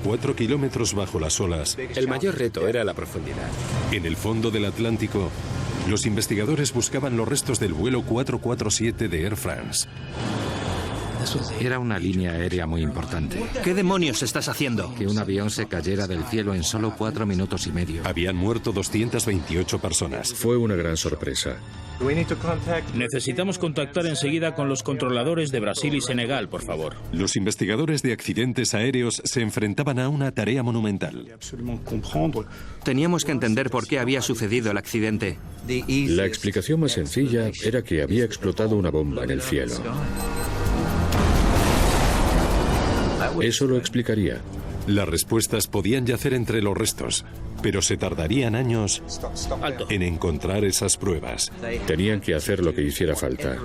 4 kilómetros bajo las olas, El mayor reto era la profundidad. en el fondo del Atlántico, los investigadores buscaban los restos del vuelo 447 de Air France. Era una línea aérea muy importante. ¿Qué demonios estás haciendo? Que un avión se cayera del cielo en solo 4 minutos y medio. Habían muerto 228 personas. Fue una gran sorpresa. Necesitamos contactar enseguida con los controladores de Brasil y Senegal, por favor. Los investigadores de accidentes aéreos se enfrentaban a una tarea monumental. Teníamos que entender por qué había sucedido el accidente. La explicación más sencilla era que había explotado una bomba en el cielo. Eso lo explicaría. Las respuestas podían yacer entre los restos, pero se tardarían años Alto. en encontrar esas pruebas. Tenían que hacer lo que hiciera falta.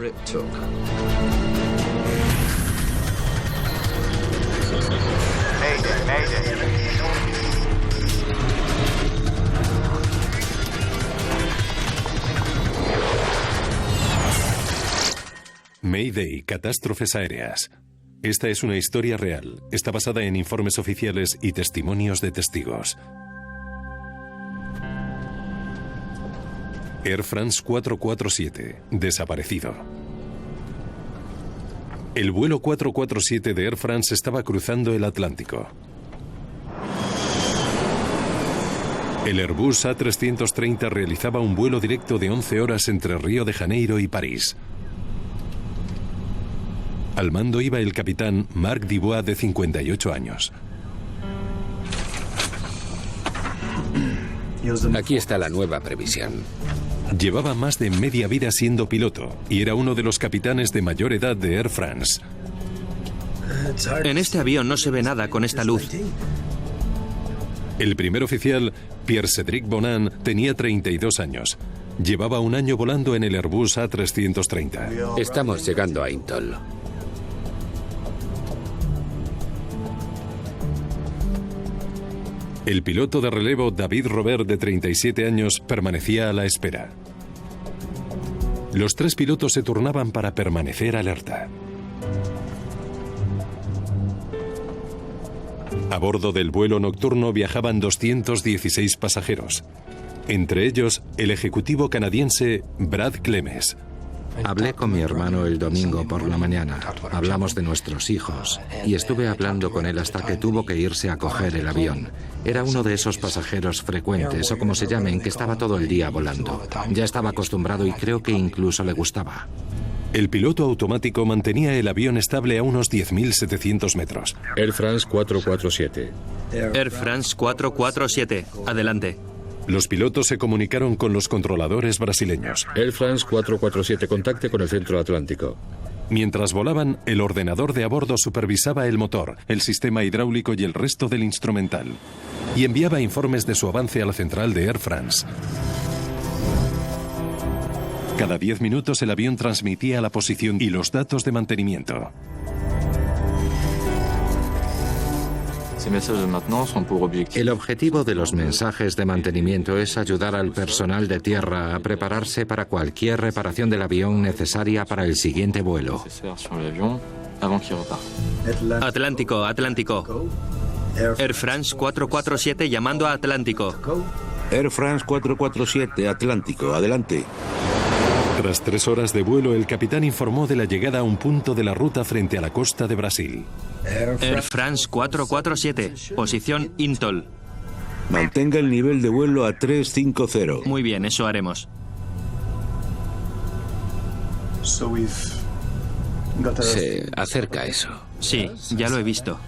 Mayday, catástrofes aéreas. Esta es una historia real. Está basada en informes oficiales y testimonios de testigos. Air France 447, desaparecido. El vuelo 447 de Air France estaba cruzando el Atlántico. El Airbus A330 realizaba un vuelo directo de 11 horas entre Río de Janeiro y París. Al mando iba el capitán Marc Dubois, de 58 años. Aquí está la nueva previsión. Llevaba más de media vida siendo piloto y era uno de los capitanes de mayor edad de Air France. En este avión no se ve nada con esta luz. El primer oficial, Pierre-Cédric Bonan, tenía 32 años. Llevaba un año volando en el Airbus A330. Estamos llegando a Intol. El piloto de relevo David Robert, de 37 años, permanecía a la espera. Los tres pilotos se turnaban para permanecer alerta. A bordo del vuelo nocturno viajaban 216 pasajeros, entre ellos el ejecutivo canadiense Brad Clemens. Hablé con mi hermano el domingo por la mañana. Hablamos de nuestros hijos y estuve hablando con él hasta que tuvo que irse a coger el avión. Era uno de esos pasajeros frecuentes, o como se llamen, que estaba todo el día volando. Ya estaba acostumbrado y creo que incluso le gustaba. El piloto automático mantenía el avión estable a unos 10.700 metros. Air France 447. Air France 447. Adelante. Los pilotos se comunicaron con los controladores brasileños. Air France 447, contacte con el centro atlántico. Mientras volaban, el ordenador de a bordo supervisaba el motor, el sistema hidráulico y el resto del instrumental, y enviaba informes de su avance a la central de Air France. Cada 10 minutos el avión transmitía la posición y los datos de mantenimiento. El objetivo de los mensajes de mantenimiento es ayudar al personal de tierra a prepararse para cualquier reparación del avión necesaria para el siguiente vuelo. Atlántico, Atlántico. Air France 447 llamando a Atlántico. Air France 447, Atlántico, adelante. Tras 3 horas de vuelo, el capitán informó de la llegada a un punto de la ruta frente a la costa de Brasil. Air France 447, posición Intol. Mantenga el nivel de vuelo a 350. Muy bien, eso haremos. Se acerca eso. Sí, ya lo he visto.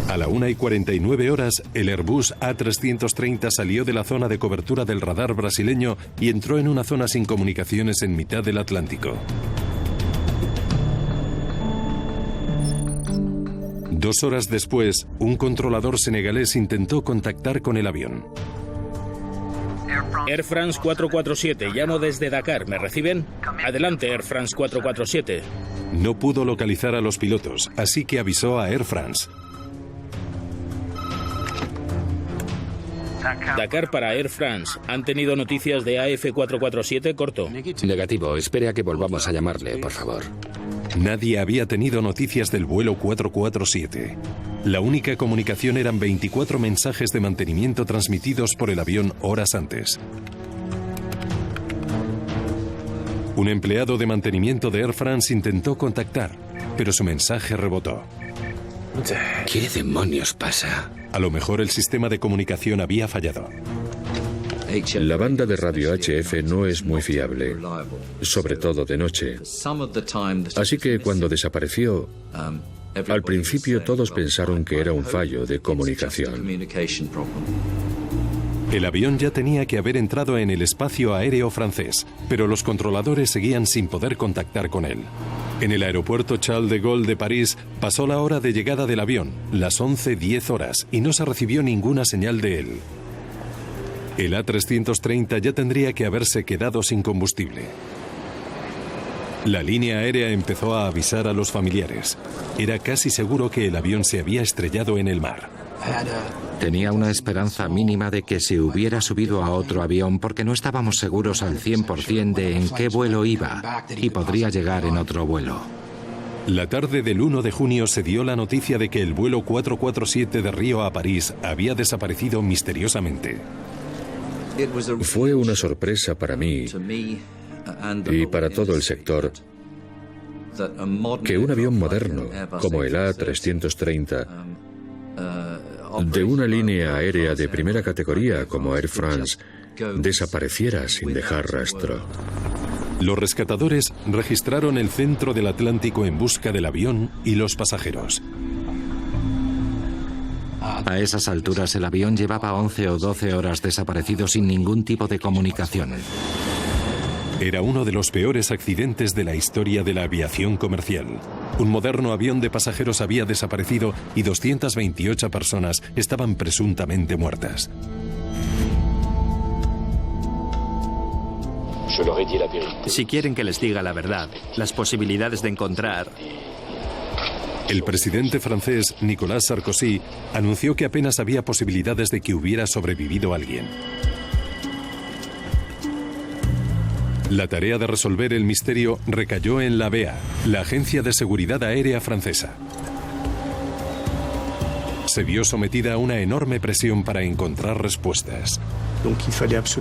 A la 1:49 el Airbus A330 salió de la zona de cobertura del radar brasileño y entró en una zona sin comunicaciones en mitad del Atlántico. 2 horas después, un controlador senegalés intentó contactar con el avión. Air France 447, llamo desde Dakar. ¿Me reciben? Adelante, Air France 447. No pudo localizar a los pilotos, así que avisó a Air France. Dakar para Air France. ¿Han tenido noticias de AF447, corto? Negativo. Espere a que volvamos a llamarle, por favor. Nadie había tenido noticias del vuelo 447. La única comunicación eran 24 mensajes de mantenimiento transmitidos por el avión horas antes. Un empleado de mantenimiento de Air France intentó contactar, pero su mensaje rebotó. ¿Qué demonios pasa? A lo mejor el sistema de comunicación había fallado. La banda de radio HF no es muy fiable, sobre todo de noche. Así que cuando desapareció, al principio todos pensaron que era un fallo de comunicación. El avión ya tenía que haber entrado en el espacio aéreo francés, pero los controladores seguían sin poder contactar con él. En el aeropuerto Charles de Gaulle de París pasó la hora de llegada del avión, las 11:10 horas, y no se recibió ninguna señal de él. El A330 ya tendría que haberse quedado sin combustible. La línea aérea empezó a avisar a los familiares. Era casi seguro que el avión se había estrellado en el mar. Tenía una esperanza mínima de que se hubiera subido a otro avión porque no estábamos seguros al 100% de en qué vuelo iba y podría llegar en otro vuelo. La tarde del 1 de junio se dio la noticia de que el vuelo 447 de Río a París había desaparecido misteriosamente. Fue una sorpresa para mí y para todo el sector que un avión moderno como el A330 de una línea aérea de primera categoría como Air France desapareciera sin dejar rastro. Los rescatadores registraron el centro del Atlántico en busca del avión y los pasajeros. A esas alturas el avión llevaba 11 o 12 horas desaparecido sin ningún tipo de comunicación. Era uno de los peores accidentes de la historia de la aviación comercial. Un moderno avión de pasajeros había desaparecido y 228 personas estaban presuntamente muertas. Si quieren que les diga la verdad, las posibilidades de encontrar... El presidente francés Nicolas Sarkozy anunció que apenas había posibilidades de que hubiera sobrevivido alguien. La tarea de resolver el misterio recayó en la BA, la Agencia de Seguridad Aérea francesa. Se vio sometida a una enorme presión para encontrar respuestas.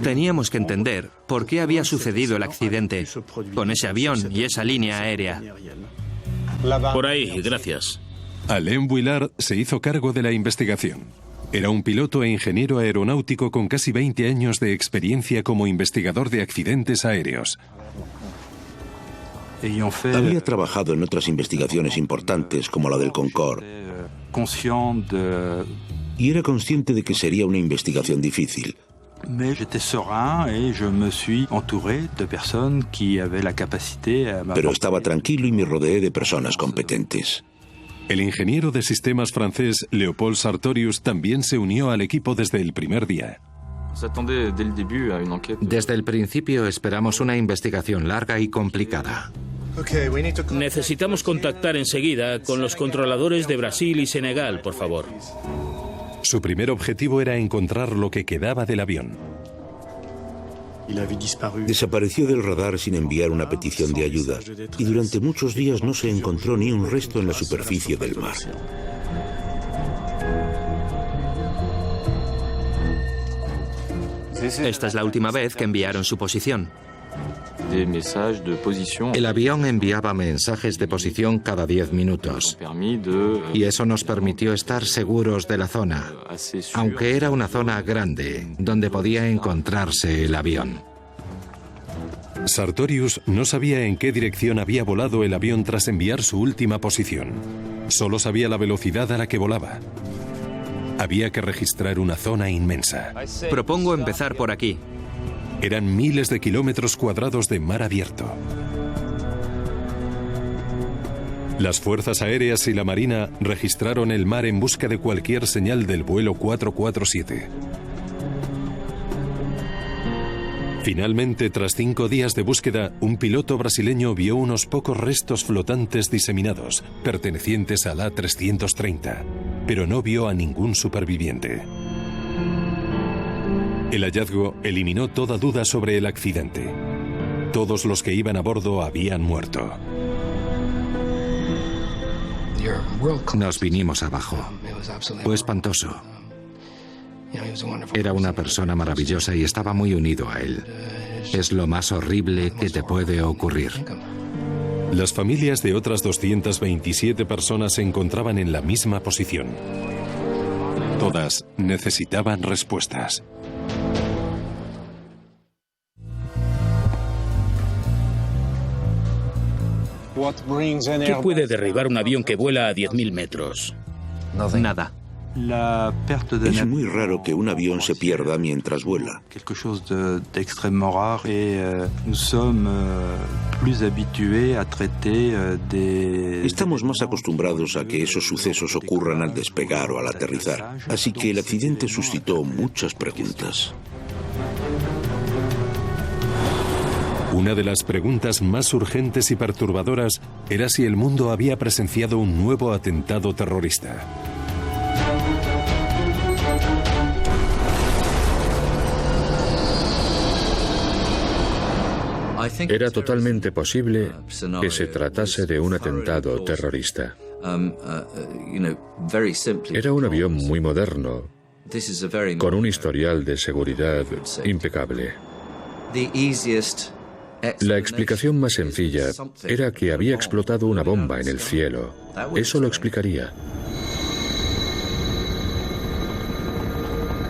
Teníamos que entender por qué había sucedido el accidente con ese avión y esa línea aérea. Por ahí, gracias. Alain Vuillard se hizo cargo de la investigación. Era un piloto e ingeniero aeronáutico con casi 20 años de experiencia como investigador de accidentes aéreos. Había trabajado en otras investigaciones importantes como la del Concorde y era consciente de que sería una investigación difícil. Pero estaba tranquilo y me rodeé de personas competentes. El ingeniero de sistemas francés Léopold Sartorius también se unió al equipo desde el primer día. Desde el principio esperamos una investigación larga y complicada. Necesitamos contactar enseguida con los controladores de Brasil y Senegal, por favor. Su primer objetivo era encontrar lo que quedaba del avión. Desapareció del radar sin enviar una petición de ayuda y durante muchos días no se encontró ni un resto en la superficie del mar. Esta es la última vez que enviaron su posición. El avión enviaba mensajes de posición cada 10 minutos y eso nos permitió estar seguros de la zona, aunque era una zona grande donde podía encontrarse el avión. Sartorius no sabía en qué dirección había volado el avión tras enviar su última posición. Solo sabía la velocidad a la que volaba. Había que registrar una zona inmensa. Propongo empezar por aquí. Eran miles de kilómetros cuadrados de mar abierto. Las fuerzas aéreas y la marina registraron el mar en busca de cualquier señal del vuelo 447. Finalmente, tras 5 días de búsqueda, un piloto brasileño vio unos pocos restos flotantes diseminados, pertenecientes al A330, pero no vio a ningún superviviente. El hallazgo eliminó toda duda sobre el accidente. Todos los que iban a bordo habían muerto. Nos vinimos abajo. Fue espantoso. Era una persona maravillosa y estaba muy unido a él. Es lo más horrible que te puede ocurrir. Las familias de otras 227 personas se encontraban en la misma posición. Todas necesitaban respuestas. ¿Qué puede derribar un avión que vuela a 10.000 metros? Nada. Es muy raro que un avión se pierda mientras vuela. Estamos más acostumbrados a que esos sucesos ocurran al despegar o al aterrizar, así que el accidente suscitó muchas preguntas. Una de las preguntas más urgentes y perturbadoras era si el mundo había presenciado un nuevo atentado terrorista. Era totalmente posible que se tratase de un atentado terrorista. Era un avión muy moderno, con un historial de seguridad impecable. La explicación más sencilla era que había explotado una bomba en el cielo. Eso lo explicaría.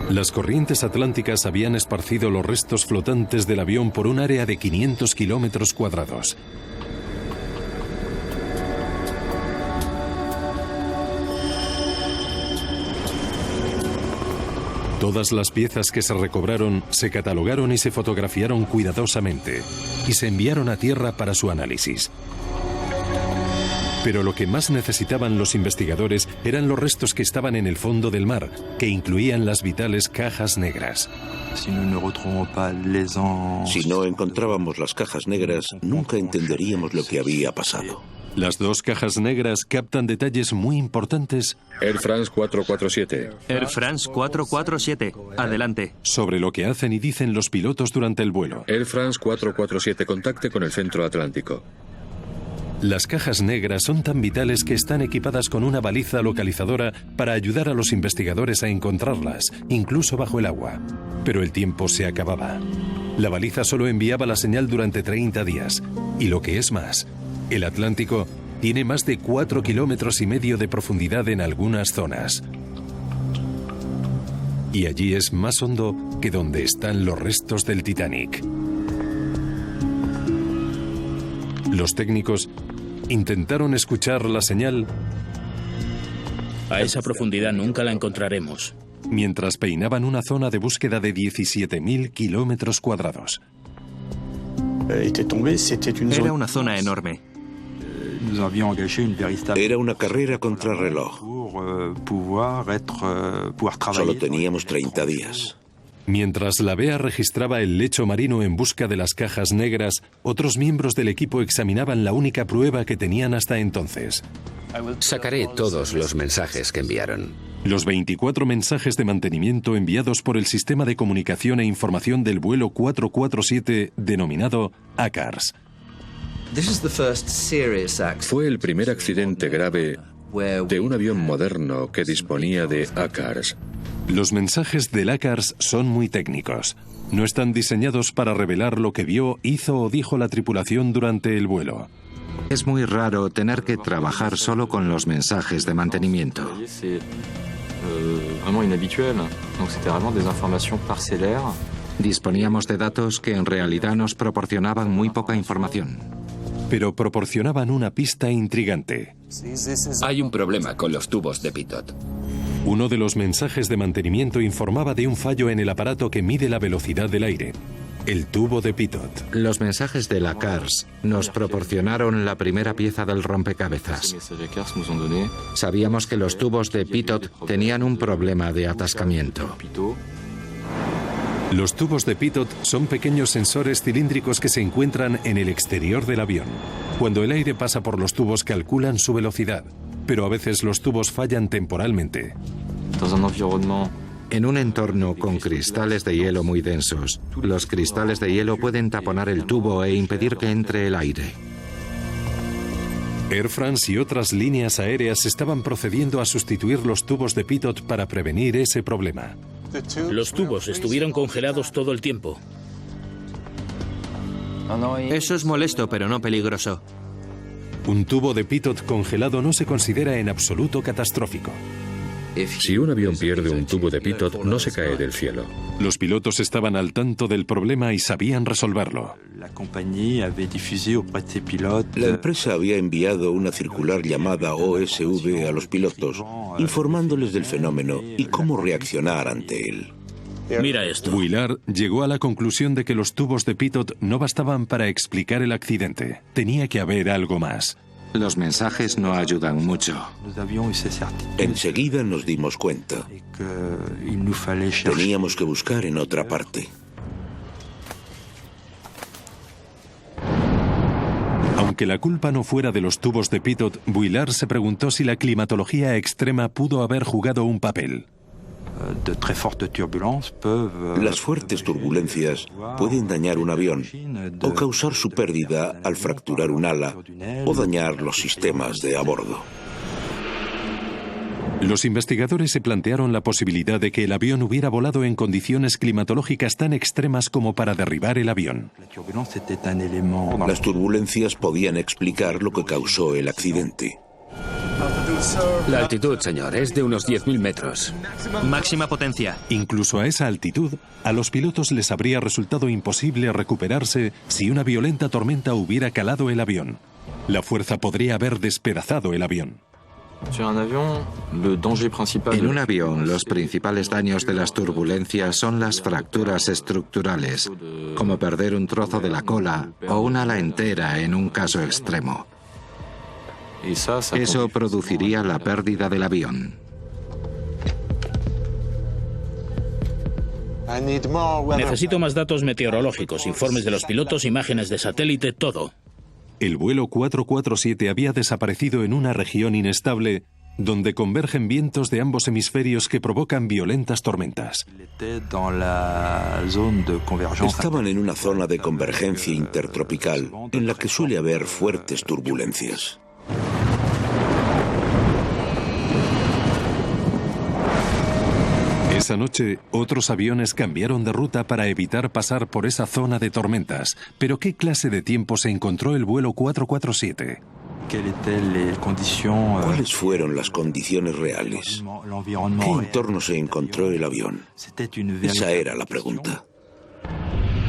Las corrientes atlánticas habían esparcido los restos flotantes del avión por un área de 500 kilómetros cuadrados. Todas las piezas que se recobraron se catalogaron y se fotografiaron cuidadosamente y se enviaron a tierra para su análisis. Pero lo que más necesitaban los investigadores eran los restos que estaban en el fondo del mar, que incluían las vitales cajas negras. Si no encontrábamos las cajas negras, nunca entenderíamos lo que había pasado. Las dos cajas negras captan detalles muy importantes. Air France 447. Air France 447. Adelante. Sobre lo que hacen y dicen los pilotos durante el vuelo. Air France 447, contacte con el centro atlántico. Las cajas negras son tan vitales que están equipadas con una baliza localizadora para ayudar a los investigadores a encontrarlas, incluso bajo el agua. Pero el tiempo se acababa. La baliza solo enviaba la señal durante 30 días. Y lo que es más, el Atlántico tiene más de 4,5 kilómetros de profundidad en algunas zonas. Y allí es más hondo que donde están los restos del Titanic. Los técnicos intentaron escuchar la señal. A esa profundidad nunca la encontraremos. Mientras peinaban una zona de búsqueda de 17.000 kilómetros cuadrados. Era una zona enorme. Era una carrera contra reloj. Solo teníamos 30 días. Mientras la BEA registraba el lecho marino en busca de las cajas negras, otros miembros del equipo examinaban la única prueba que tenían hasta entonces. Sacaré todos los mensajes que enviaron. Los 24 mensajes de mantenimiento enviados por el sistema de comunicación e información del vuelo 447 denominado ACARS. Fue el primer accidente grave de un avión moderno que disponía de ACARS. Los mensajes del ACARS son muy técnicos. No están diseñados para revelar lo que vio, hizo o dijo la tripulación durante el vuelo. Es muy raro tener que trabajar solo con los mensajes de mantenimiento. Disponíamos de datos que en realidad nos proporcionaban muy poca información. Pero proporcionaban una pista intrigante. Hay un problema con los tubos de pitot. Uno de los mensajes de mantenimiento informaba de un fallo en el aparato que mide la velocidad del aire, el tubo de pitot. Los mensajes de la CARS nos proporcionaron la primera pieza del rompecabezas. Sabíamos que los tubos de pitot tenían un problema de atascamiento. Los tubos de pitot son pequeños sensores cilíndricos que se encuentran en el exterior del avión. Cuando el aire pasa por los tubos calculan su velocidad, pero a veces los tubos fallan temporalmente. En un entorno con cristales de hielo muy densos, los cristales de hielo pueden taponar el tubo e impedir que entre el aire. Air France y otras líneas aéreas estaban procediendo a sustituir los tubos de pitot para prevenir ese problema. Los tubos estuvieron congelados todo el tiempo. Eso es molesto, pero no peligroso. Un tubo de pitot congelado no se considera en absoluto catastrófico. Si un avión pierde un tubo de pitot, no se cae del cielo. Los pilotos estaban al tanto del problema y sabían resolverlo. La empresa había enviado una circular llamada OSV a los pilotos, informándoles del fenómeno y cómo reaccionar ante él. Mira esto. Vuillard llegó a la conclusión de que los tubos de pitot no bastaban para explicar el accidente. Tenía que haber algo más. Los mensajes no ayudan mucho. Enseguida nos dimos cuenta. Teníamos que buscar en otra parte. Aunque la culpa no fuera de los tubos de pitot, Vuillard se preguntó si la climatología extrema pudo haber jugado un papel. Las fuertes turbulencias pueden dañar un avión o causar su pérdida al fracturar un ala o dañar los sistemas de a bordo. Los investigadores se plantearon la posibilidad de que el avión hubiera volado en condiciones climatológicas tan extremas como para derribar el avión. Las turbulencias podían explicar lo que causó el accidente. La altitud, señor, es de unos 10.000 metros. Máxima potencia. Incluso a esa altitud, a los pilotos les habría resultado imposible recuperarse si una violenta tormenta hubiera calado el avión. La fuerza podría haber despedazado el avión. En un avión, los principales daños de las turbulencias son las fracturas estructurales, como perder un trozo de la cola o un ala entera en un caso extremo. Eso produciría la pérdida del avión. Necesito más datos meteorológicos, informes de los pilotos, imágenes de satélite, todo. El vuelo 447 había desaparecido en una región inestable donde convergen vientos de ambos hemisferios que provocan violentas tormentas. Estaban en una zona de convergencia intertropical en la que suele haber fuertes turbulencias. Esa noche, otros aviones cambiaron de ruta para evitar pasar por esa zona de tormentas. ¿Pero qué clase de tiempo se encontró el vuelo 447? ¿Cuáles fueron las condiciones reales? ¿Qué entorno se encontró el avión? Esa era la pregunta.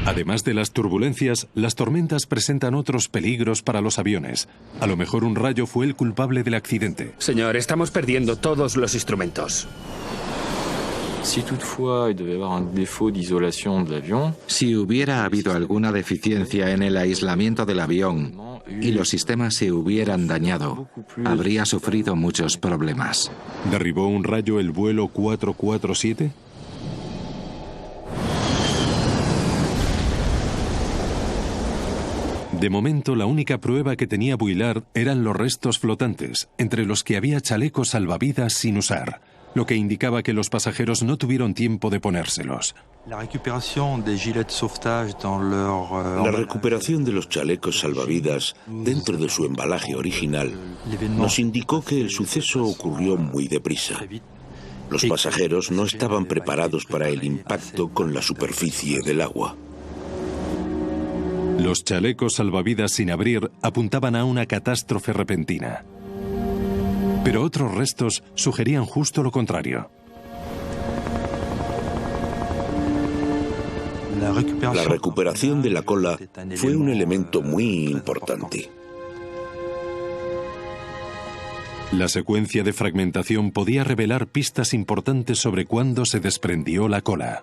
Además de las turbulencias, las tormentas presentan otros peligros para los aviones. A lo mejor un rayo fue el culpable del accidente. Señor, estamos perdiendo todos los instrumentos. Si hubiera habido alguna deficiencia en el aislamiento del avión y los sistemas se hubieran dañado, habría sufrido muchos problemas. ¿Derribó un rayo el vuelo 447? De momento, la única prueba que tenía Vuillard eran los restos flotantes, entre los que había chalecos salvavidas sin usar, lo que indicaba que los pasajeros no tuvieron tiempo de ponérselos. La recuperación de los chalecos salvavidas dentro de su embalaje original nos indicó que el suceso ocurrió muy deprisa. Los pasajeros no estaban preparados para el impacto con la superficie del agua. Los chalecos salvavidas sin abrir apuntaban a una catástrofe repentina. Pero otros restos sugerían justo lo contrario. La recuperación de la cola fue un elemento muy importante. La secuencia de fragmentación podía revelar pistas importantes sobre cuándo se desprendió la cola.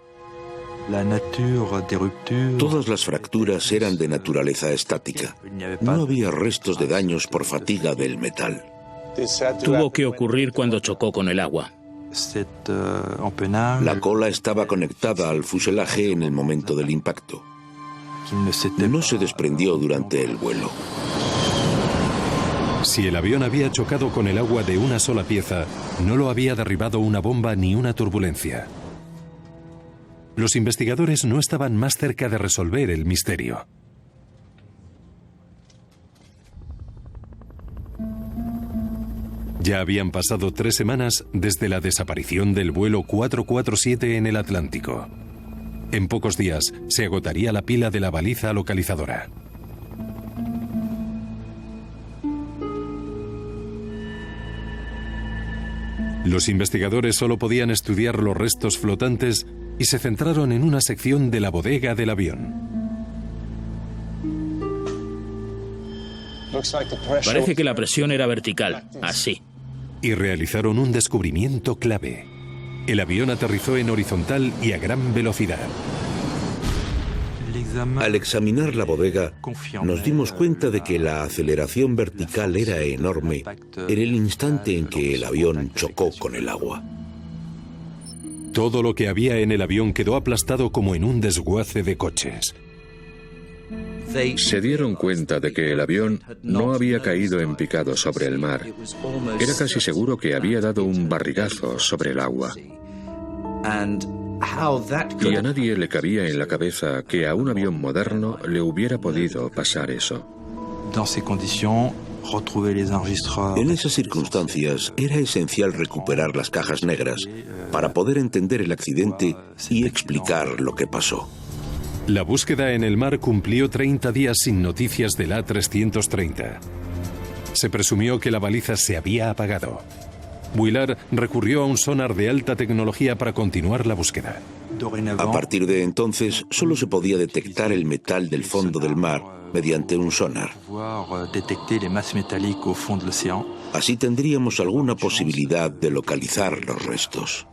Todas las fracturas eran de naturaleza estática. No había restos de daños por fatiga del metal. Tuvo que ocurrir cuando chocó con el agua. La cola estaba conectada al fuselaje en el momento del impacto. No se desprendió durante el vuelo. Si el avión había chocado con el agua de una sola pieza, no lo había derribado una bomba ni una turbulencia. Los investigadores no estaban más cerca de resolver el misterio. Ya habían pasado 3 semanas desde la desaparición del vuelo 447 en el Atlántico. En pocos días se agotaría la pila de la baliza localizadora. Los investigadores solo podían estudiar los restos flotantes y se centraron en una sección de la bodega del avión. Parece que la presión era vertical, así. Y realizaron un descubrimiento clave. El avión aterrizó en horizontal y a gran velocidad. Al examinar la bodega, nos dimos cuenta de que la aceleración vertical era enorme en el instante en que el avión chocó con el agua. Todo lo que había en el avión quedó aplastado como en un desguace de coches. Se dieron cuenta de que el avión no había caído en picado sobre el mar. Era casi seguro que había dado un barrigazo sobre el agua. Y a nadie le cabía en la cabeza que a un avión moderno le hubiera podido pasar eso. En esas circunstancias, era esencial recuperar las cajas negras para poder entender el accidente y explicar lo que pasó. La búsqueda en el mar cumplió 30 días sin noticias del A330. Se presumió que la baliza se había apagado. Vuillard recurrió a un sonar de alta tecnología para continuar la búsqueda. A partir de entonces, solo se podía detectar el metal del fondo del mar mediante un sonar. Así tendríamos alguna posibilidad de localizar los restos.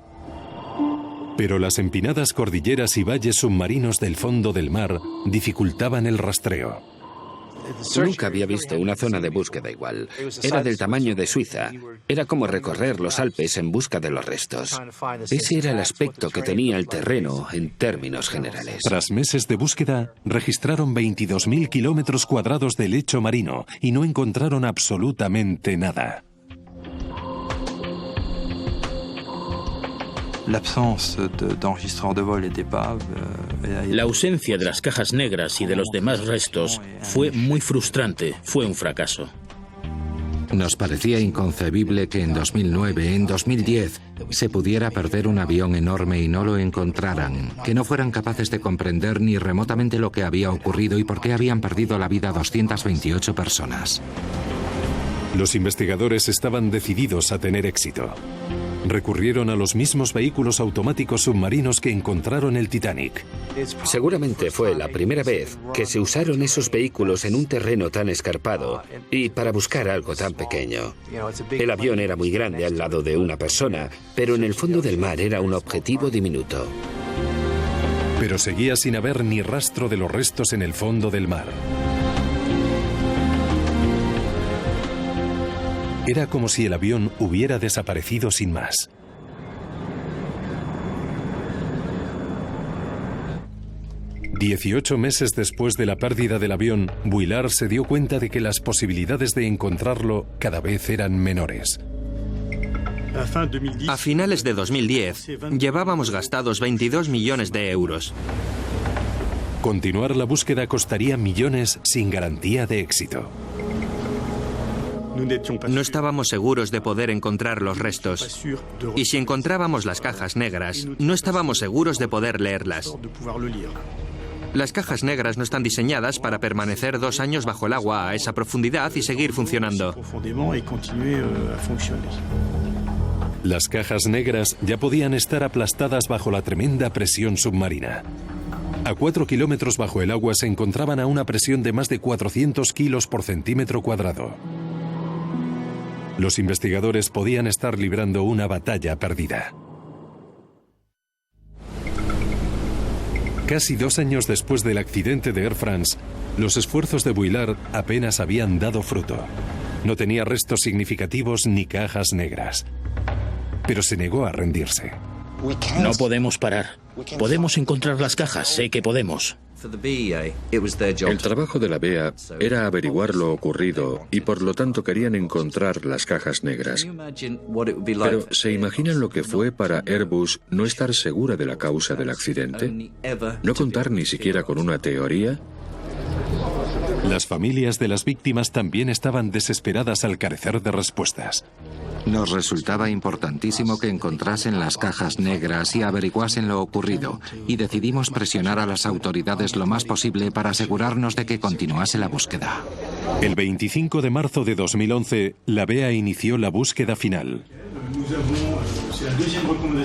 Pero las empinadas cordilleras y valles submarinos del fondo del mar dificultaban el rastreo. Nunca había visto una zona de búsqueda igual. Era del tamaño de Suiza. Era como recorrer los Alpes en busca de los restos. Ese era el aspecto que tenía el terreno en términos generales. Tras meses de búsqueda, registraron 22.000 kilómetros cuadrados de lecho marino y no encontraron absolutamente nada. La ausencia de las cajas negras y de los demás restos fue muy frustrante, fue un fracaso. Nos parecía inconcebible que en 2009, en 2010, se pudiera perder un avión enorme y no lo encontraran, que no fueran capaces de comprender ni remotamente lo que había ocurrido y por qué habían perdido la vida 228 personas. Los investigadores estaban decididos a tener éxito. Recurrieron a los mismos vehículos automáticos submarinos que encontraron el Titanic. Seguramente fue la primera vez que se usaron esos vehículos en un terreno tan escarpado y para buscar algo tan pequeño. El avión era muy grande al lado de una persona, pero en el fondo del mar era un objetivo diminuto. Pero seguía sin haber ni rastro de los restos en el fondo del mar. Era como si el avión hubiera desaparecido sin más. «18 meses después de la pérdida del avión, Vuillard se dio cuenta de que las posibilidades de encontrarlo cada vez eran menores. A finales de 2010, llevábamos gastados 22 millones de euros. Continuar la búsqueda costaría millones sin garantía de éxito. No estábamos seguros de poder encontrar los restos. Y si encontrábamos las cajas negras, no estábamos seguros de poder leerlas. Las cajas negras no están diseñadas para permanecer 2 años bajo el agua a esa profundidad y seguir funcionando. Las cajas negras ya podían estar aplastadas bajo la tremenda presión submarina. A 4 kilómetros bajo el agua se encontraban a una presión de más de 400 kilos por centímetro cuadrado. Los investigadores podían estar librando una batalla perdida. Casi 2 años después del accidente de Air France, los esfuerzos de Vuillard apenas habían dado fruto. No tenía restos significativos ni cajas negras. Pero se negó a rendirse. No podemos parar. Podemos encontrar las cajas, sé que podemos. El trabajo de la BEA era averiguar lo ocurrido y por lo tanto querían encontrar las cajas negras. Pero ¿se imaginan lo que fue para Airbus no estar segura de la causa del accidente? ¿No contar ni siquiera con una teoría? Las familias de las víctimas también estaban desesperadas al carecer de respuestas. Nos resultaba importantísimo que encontrasen las cajas negras y averiguasen lo ocurrido, y decidimos presionar a las autoridades lo más posible para asegurarnos de que continuase la búsqueda. El 25 de marzo de 2011, la BEA inició la búsqueda final.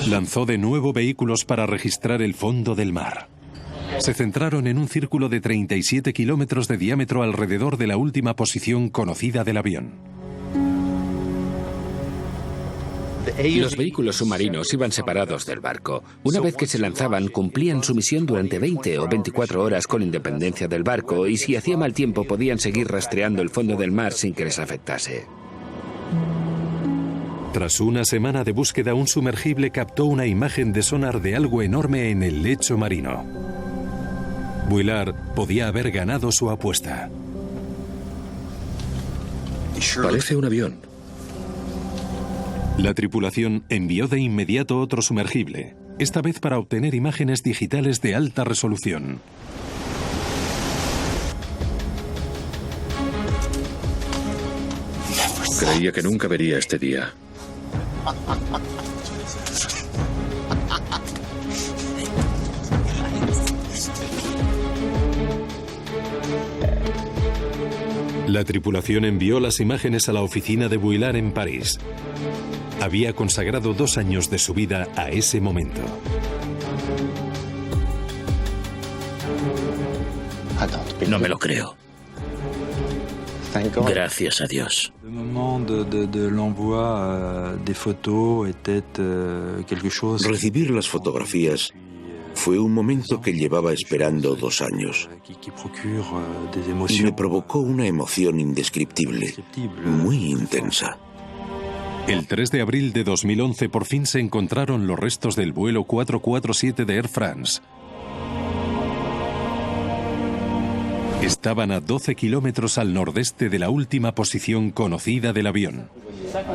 Lanzó de nuevo vehículos para registrar el fondo del mar. Se centraron en un círculo de 37 kilómetros de diámetro alrededor de la última posición conocida del avión. Los vehículos submarinos iban separados del barco. Una vez que se lanzaban, cumplían su misión durante 20 o 24 horas con independencia del barco, y si hacía mal tiempo podían seguir rastreando el fondo del mar sin que les afectase. Tras una semana de búsqueda, un sumergible captó una imagen de sonar de algo enorme en el lecho marino. Vuillard podía haber ganado su apuesta. Parece un avión. La tripulación envió de inmediato otro sumergible, esta vez para obtener imágenes digitales de alta resolución. Creía que nunca vería este día. La tripulación envió las imágenes a la oficina de Vuillard en París. Había consagrado 2 años de su vida a ese momento. No me lo creo. Gracias a Dios. Recibir las fotografías fue un momento que llevaba esperando 2 años. Y me provocó una emoción indescriptible, muy intensa. El 3 de abril de 2011 por fin se encontraron los restos del vuelo 447 de Air France. Estaban a 12 kilómetros al nordeste de la última posición conocida del avión,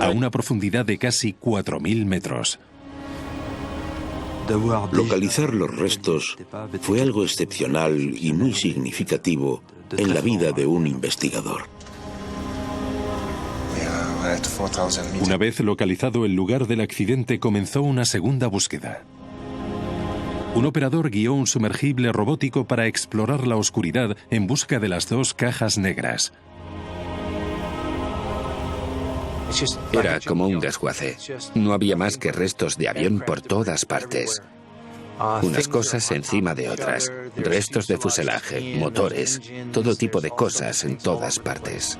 a una profundidad de casi 4.000 metros. Localizar los restos fue algo excepcional y muy significativo en la vida de un investigador. Una vez localizado el lugar del accidente, comenzó una segunda búsqueda. Un operador guió un sumergible robótico para explorar la oscuridad en busca de las 2 cajas negras. Era como un desguace. No había más que restos de avión por todas partes. Unas cosas encima de otras. Restos de fuselaje, motores, todo tipo de cosas en todas partes.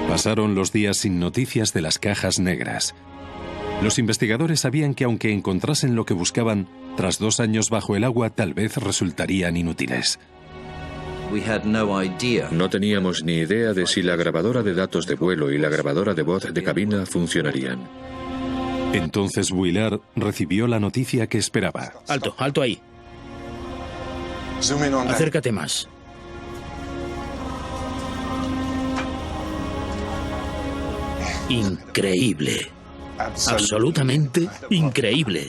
Pasaron los días sin noticias de las cajas negras. Los investigadores sabían que aunque encontrasen lo que buscaban, tras 2 años bajo el agua tal vez resultarían inútiles. No teníamos ni idea de si la grabadora de datos de vuelo y la grabadora de voz de cabina funcionarían. Entonces Vuillard recibió la noticia que esperaba. Alto, alto ahí. Acércate más. Increíble. Absolutamente increíble.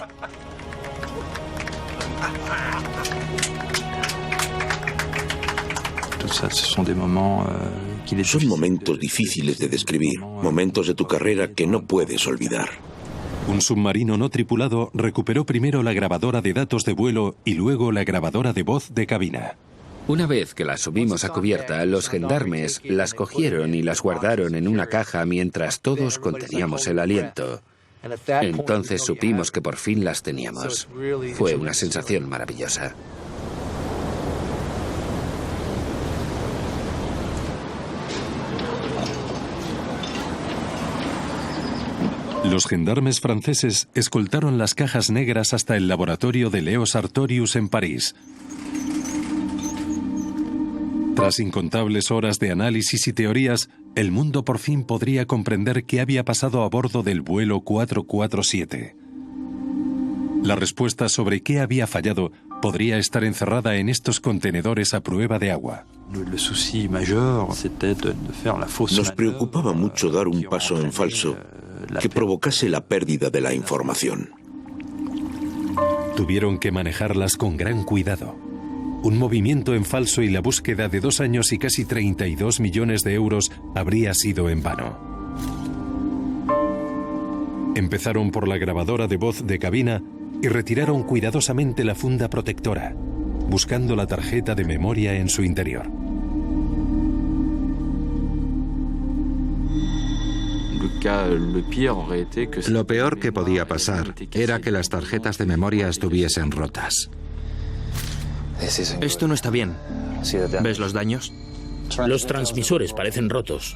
Son momentos difíciles de describir, momentos de tu carrera que no puedes olvidar. Un submarino no tripulado recuperó primero la grabadora de datos de vuelo y luego la grabadora de voz de cabina. Una vez que las subimos a cubierta, los gendarmes las cogieron y las guardaron en una caja mientras todos conteníamos el aliento. Entonces supimos que por fin las teníamos. Fue una sensación maravillosa. Los gendarmes franceses escoltaron las cajas negras hasta el laboratorio de Leo Sartorius en París. Tras incontables horas de análisis y teorías, el mundo por fin podría comprender qué había pasado a bordo del vuelo 447. La respuesta sobre qué había fallado podría estar encerrada en estos contenedores a prueba de agua. Nos preocupaba mucho dar un paso en falso que provocase la pérdida de la información. Tuvieron que manejarlas con gran cuidado. Un movimiento en falso y la búsqueda de 2 años y casi 32 millones de euros habría sido en vano. Empezaron por la grabadora de voz de cabina y retiraron cuidadosamente la funda protectora, buscando la tarjeta de memoria en su interior. Lo peor que podía pasar era que las tarjetas de memoria estuviesen rotas. Esto no está bien. ¿Ves los daños? Los transmisores parecen rotos.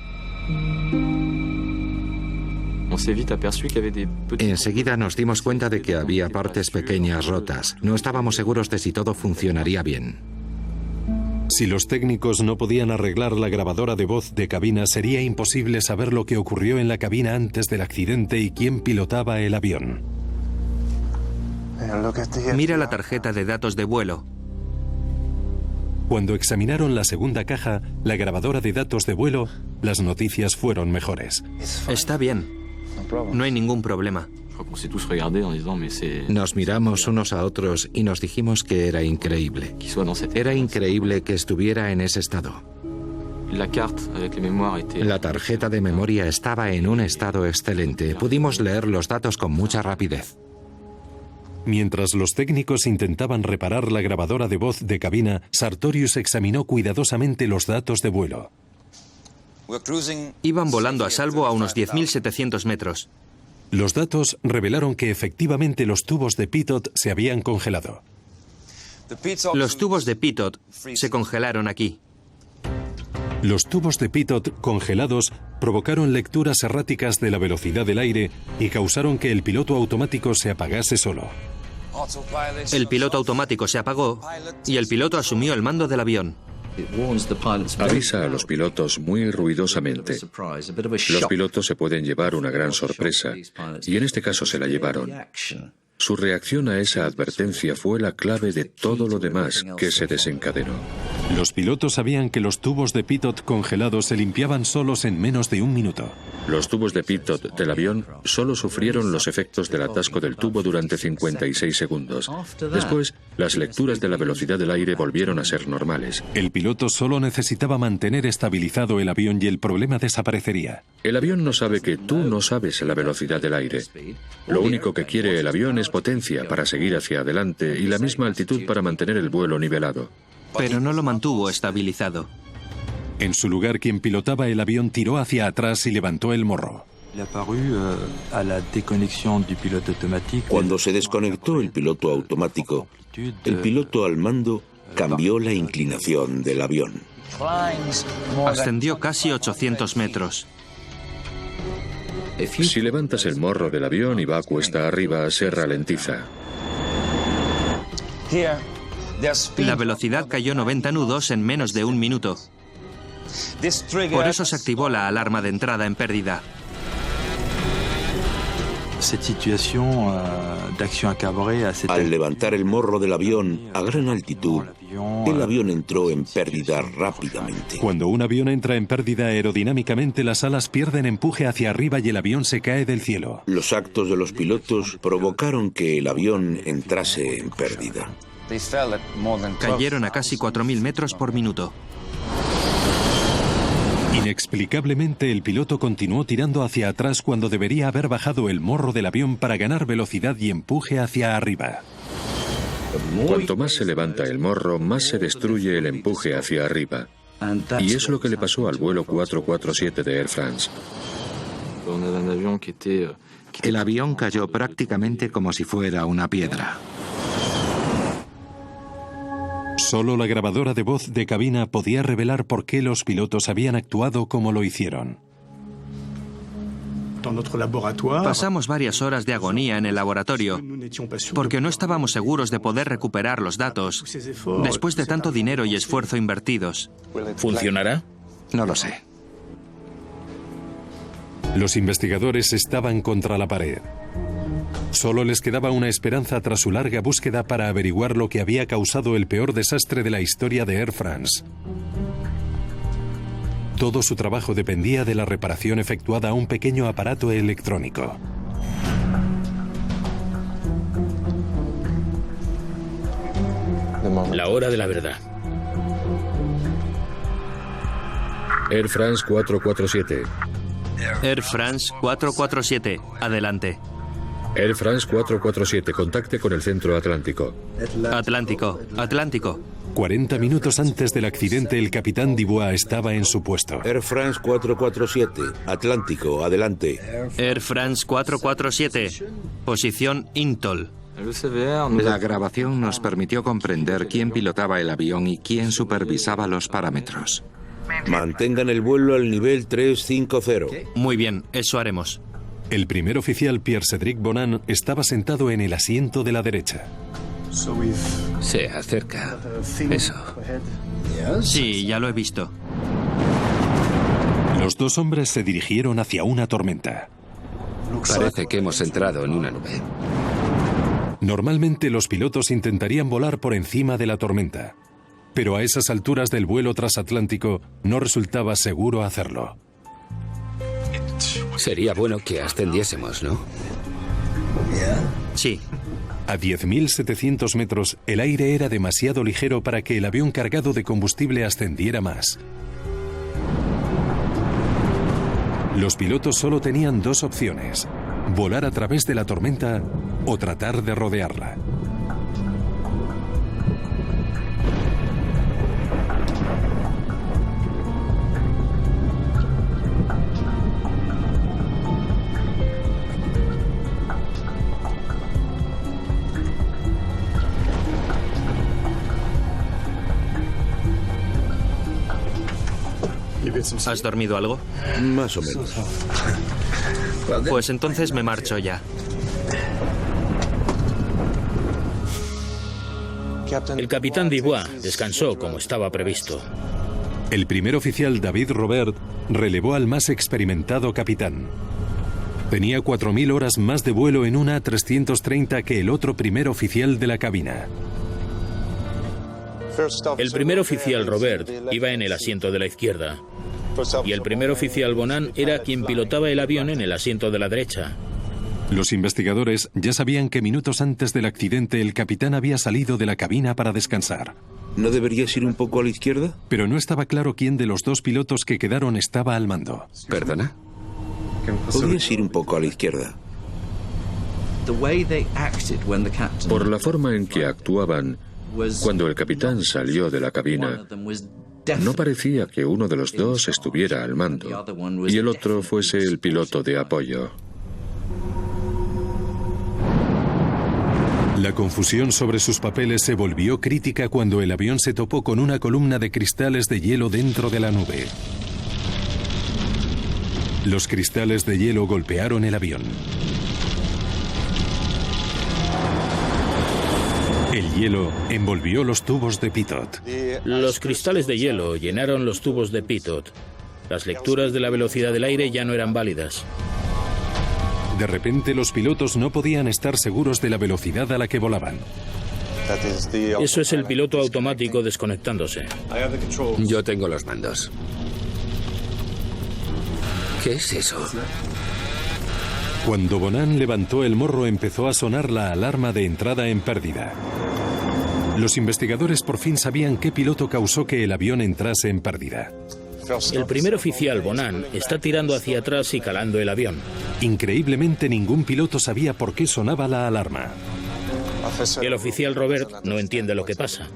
Enseguida nos dimos cuenta de que había partes pequeñas rotas. No estábamos seguros de si todo funcionaría bien. Si los técnicos no podían arreglar la grabadora de voz de cabina, sería imposible saber lo que ocurrió en la cabina antes del accidente y quién pilotaba el avión. Mira la tarjeta de datos de vuelo. Cuando examinaron la segunda caja, la grabadora de datos de vuelo, las noticias fueron mejores. Está bien. No hay ningún problema. Nos miramos unos a otros y nos dijimos que era increíble. Era increíble que estuviera en ese estado. La tarjeta de memoria estaba en un estado excelente. Pudimos leer los datos con mucha rapidez. Mientras los técnicos intentaban reparar la grabadora de voz de cabina, Sartorius examinó cuidadosamente los datos de vuelo. Iban volando a salvo a unos 10.700 metros. Los datos revelaron que efectivamente los tubos de pitot se habían congelado. Los tubos de pitot se congelaron aquí. Los tubos de pitot congelados provocaron lecturas erráticas de la velocidad del aire y causaron que el piloto automático se apagase solo. El piloto automático se apagó y el piloto asumió el mando del avión. Avisa a los pilotos muy ruidosamente. Los pilotos se pueden llevar una gran sorpresa, y en este caso se la llevaron. Su reacción a esa advertencia fue la clave de todo lo demás que se desencadenó. Los pilotos sabían que los tubos de pitot congelados se limpiaban solos en menos de un minuto. Los tubos de pitot del avión solo sufrieron los efectos del atasco del tubo durante 56 segundos. Después, las lecturas de la velocidad del aire volvieron a ser normales. El piloto solo necesitaba mantener estabilizado el avión y el problema desaparecería. El avión no sabe que tú no sabes la velocidad del aire. Lo único que quiere el avión es potencia para seguir hacia adelante y la misma altitud para mantener el vuelo nivelado. Pero no lo mantuvo estabilizado. En su lugar, quien pilotaba el avión tiró hacia atrás y levantó el morro. Cuando se desconectó el piloto automático, el piloto al mando cambió la inclinación del avión. Ascendió casi 800 metros. Si levantas el morro del avión y va cuesta arriba, se ralentiza. La velocidad cayó 90 nudos en menos de un minuto. Por eso se activó la alarma de entrada en pérdida. Al levantar el morro del avión a gran altitud, el avión entró en pérdida rápidamente. Cuando un avión entra en pérdida aerodinámicamente, las alas pierden empuje hacia arriba y el avión se cae del cielo. Los actos de los pilotos provocaron que el avión entrase en pérdida. Cayeron a casi 4.000 metros por minuto. Inexplicablemente, el piloto continuó tirando hacia atrás cuando debería haber bajado el morro del avión para ganar velocidad y empuje hacia arriba. Cuanto más se levanta el morro, más se destruye el empuje hacia arriba. Y es lo que le pasó al vuelo 447 de Air France. El avión cayó prácticamente como si fuera una piedra. Solo la grabadora de voz de cabina podía revelar por qué los pilotos habían actuado como lo hicieron. Pasamos varias horas de agonía en el laboratorio porque no estábamos seguros de poder recuperar los datos después de tanto dinero y esfuerzo invertidos. ¿Funcionará? No lo sé. Los investigadores estaban contra la pared. Solo les quedaba una esperanza tras su larga búsqueda para averiguar lo que había causado el peor desastre de la historia de Air France. Todo su trabajo dependía de la reparación efectuada a un pequeño aparato electrónico. La hora de la verdad. Air France 447. Air France 447, adelante. Air France 447, contacte con el centro Atlántico. Atlántico. 40 minutos antes del accidente, el capitán Dubois estaba en su puesto. Air France 447, Atlántico, adelante. Air France 447, posición Intol. La grabación nos permitió comprender quién pilotaba el avión y quién supervisaba los parámetros. Mantengan el vuelo al nivel 350. Muy bien, eso haremos. El primer oficial Pierre-Cédric Bonan estaba sentado en el asiento de la derecha. Se acerca. Eso. Sí, ya lo he visto. Los dos hombres se dirigieron hacia una tormenta. Parece que hemos entrado en una nube. Normalmente los pilotos intentarían volar por encima de la tormenta, pero a esas alturas del vuelo transatlántico no resultaba seguro hacerlo. Sería bueno que ascendiésemos, ¿no? Sí. A 10.700 metros, el aire era demasiado ligero para que el avión cargado de combustible ascendiera más. Los pilotos solo tenían dos opciones: volar a través de la tormenta o tratar de rodearla. ¿Has dormido algo? Más o menos. Pues entonces me marcho ya. El capitán Dubois descansó como estaba previsto. El primer oficial David Robert relevó al más experimentado capitán. Tenía 4.000 horas más de vuelo en una A330 que el otro primer oficial de la cabina. El primer oficial Robert iba en el asiento de la izquierda y el primer oficial Bonan era quien pilotaba el avión en el asiento de la derecha. Los investigadores ya sabían que minutos antes del accidente el capitán había salido de la cabina para descansar. ¿No deberías ir un poco a la izquierda? Pero no estaba claro quién de los dos pilotos que quedaron estaba al mando. ¿Perdona? Podrías ir un poco a la izquierda. Por la forma en que actuaban, cuando el capitán salió de la cabina, no parecía que uno de los dos estuviera al mando y el otro fuese el piloto de apoyo. La confusión sobre sus papeles se volvió crítica cuando el avión se topó con una columna de cristales de hielo dentro de la nube. Los cristales de hielo golpearon el avión. El hielo envolvió los tubos de pitot. Los cristales de hielo llenaron los tubos de pitot. Las lecturas de la velocidad del aire ya no eran válidas. De repente los pilotos no podían estar seguros de la velocidad a la que volaban. Eso es el piloto automático desconectándose. Yo tengo los mandos. ¿Qué es eso? Cuando Bonan levantó el morro empezó a sonar la alarma de entrada en pérdida. Los investigadores por fin sabían qué piloto causó que el avión entrase en pérdida. El primer oficial, Bonan, está tirando hacia atrás y calando el avión. Increíblemente, ningún piloto sabía por qué sonaba la alarma. El oficial Robert no entiende lo que pasa.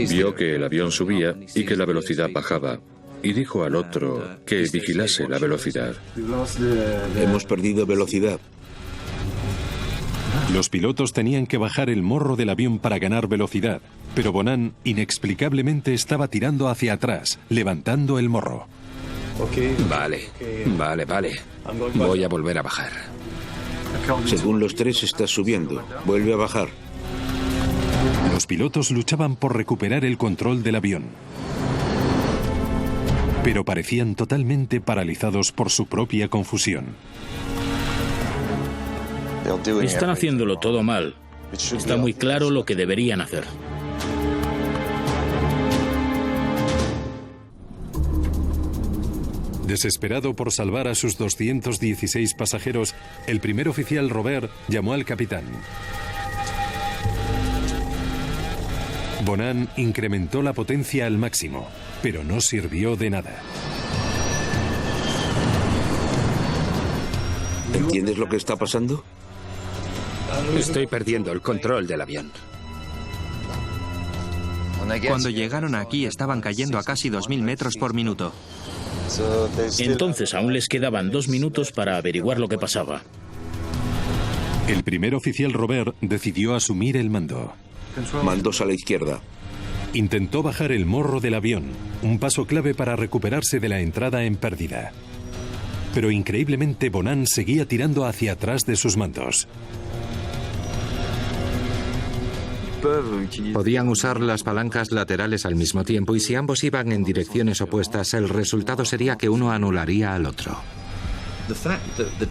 Vio que el avión subía y que la velocidad bajaba, y dijo al otro que vigilase la velocidad. Hemos perdido velocidad. Los pilotos tenían que bajar el morro del avión para ganar velocidad, pero Bonan inexplicablemente estaba tirando hacia atrás, levantando el morro. Vale. Voy a volver a bajar. Según los tres estás subiendo. Vuelve a bajar. Los pilotos luchaban por recuperar el control del avión, pero parecían totalmente paralizados por su propia confusión. Están haciéndolo todo mal. Está muy claro lo que deberían hacer. Desesperado por salvar a sus 216 pasajeros, el primer oficial Robert llamó al capitán. Bonan incrementó la potencia al máximo, pero no sirvió de nada. ¿Entiendes lo que está pasando? Estoy perdiendo el control del avión. Cuando llegaron aquí estaban cayendo a casi 2000 metros por minuto. Entonces aún les quedaban 2 minutos para averiguar lo que pasaba. El primer oficial Robert decidió asumir el mando. Mandos a la izquierda. Intentó bajar el morro del avión, un paso clave para recuperarse de la entrada en pérdida. Pero increíblemente Bonan seguía tirando hacia atrás de sus mandos. Podían usar las palancas laterales al mismo tiempo y si ambos iban en direcciones opuestas, el resultado sería que uno anularía al otro.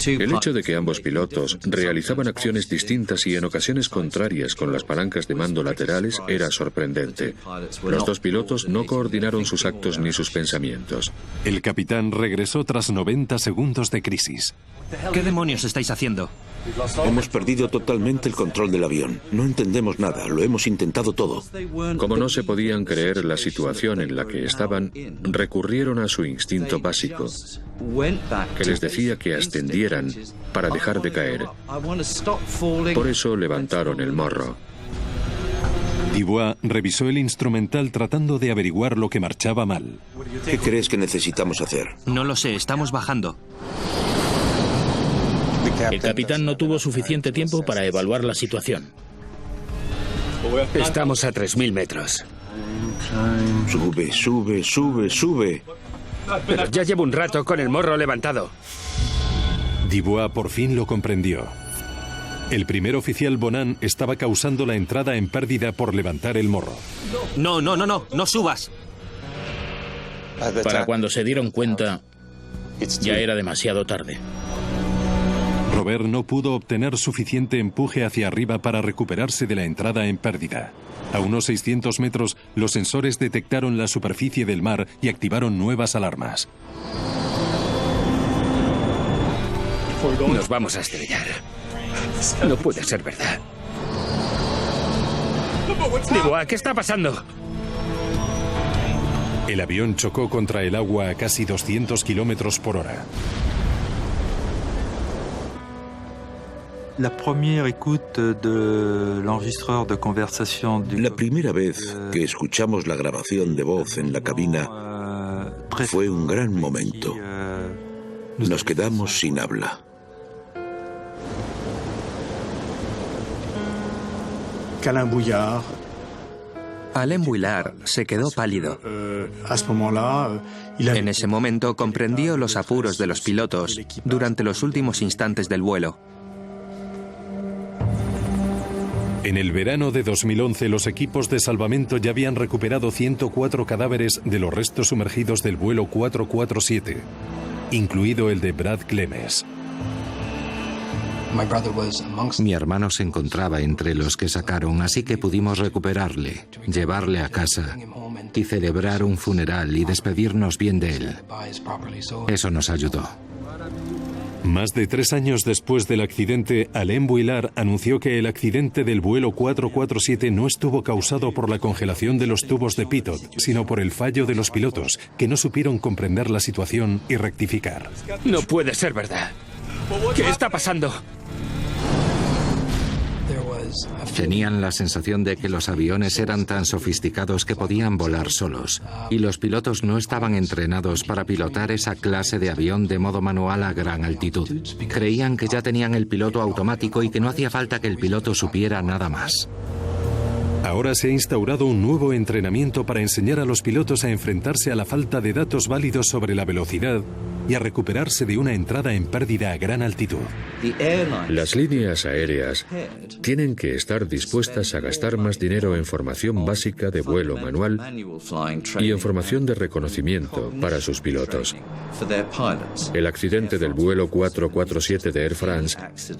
El hecho de que ambos pilotos realizaban acciones distintas y en ocasiones contrarias con las palancas de mando laterales era sorprendente. Los 2 pilotos no coordinaron sus actos ni sus pensamientos. El capitán regresó tras 90 segundos de crisis. ¿Qué demonios estáis haciendo? Hemos perdido totalmente el control del avión. No entendemos nada, lo hemos intentado todo. Como no se podían creer la situación en la que estaban, recurrieron a su instinto básico, que les decía que ascendieran para dejar de caer. Por eso levantaron el morro. Dubois revisó el instrumental tratando de averiguar lo que marchaba mal. ¿Qué crees que necesitamos hacer? No lo sé, estamos bajando. El capitán no tuvo suficiente tiempo para evaluar la situación. Estamos a 3000 metros. Sube, sube, sube, sube. Pero ya llevo un rato con el morro levantado. Dubois por fin lo comprendió. El primer oficial Bonan estaba causando la entrada en pérdida por levantar el morro. No subas. Para cuando se dieron cuenta, ya era demasiado tarde. Robert no pudo obtener suficiente empuje hacia arriba para recuperarse de la entrada en pérdida. A unos 600 metros, los sensores detectaron la superficie del mar y activaron nuevas alarmas. Nos vamos a estrellar. No puede ser verdad. Dubois, ¿qué está pasando? El avión chocó contra el agua a casi 200 kilómetros por hora. La primera vez que escuchamos la grabación de voz en la cabina fue un gran momento. Nos quedamos sin habla. Alain Bouillard se quedó pálido. En ese momento comprendió los apuros de los pilotos durante los últimos instantes del vuelo. En el verano de 2011, los equipos de salvamento ya habían recuperado 104 cadáveres de los restos sumergidos del vuelo 447, incluido el de Brad Clemens. Mi hermano se encontraba entre los que sacaron, así que pudimos recuperarle, llevarle a casa y celebrar un funeral y despedirnos bien de él. Eso nos ayudó. Más de 3 años después del accidente, Alain Bouillard anunció que el accidente del vuelo 447 no estuvo causado por la congelación de los tubos de pitot, sino por el fallo de los pilotos, que no supieron comprender la situación y rectificar. No puede ser verdad. ¿Qué está pasando? Tenían la sensación de que los aviones eran tan sofisticados que podían volar solos, y los pilotos no estaban entrenados para pilotar esa clase de avión de modo manual a gran altitud. Creían que ya tenían el piloto automático y que no hacía falta que el piloto supiera nada más. Ahora se ha instaurado un nuevo entrenamiento para enseñar a los pilotos a enfrentarse a la falta de datos válidos sobre la velocidad y a recuperarse de una entrada en pérdida a gran altitud. Las líneas aéreas tienen que estar dispuestas a gastar más dinero en formación básica de vuelo manual y en formación de reconocimiento para sus pilotos. El accidente del vuelo 447 de Air France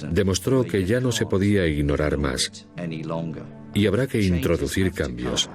demostró que ya no se podía ignorar más y habrá que introducir cambios.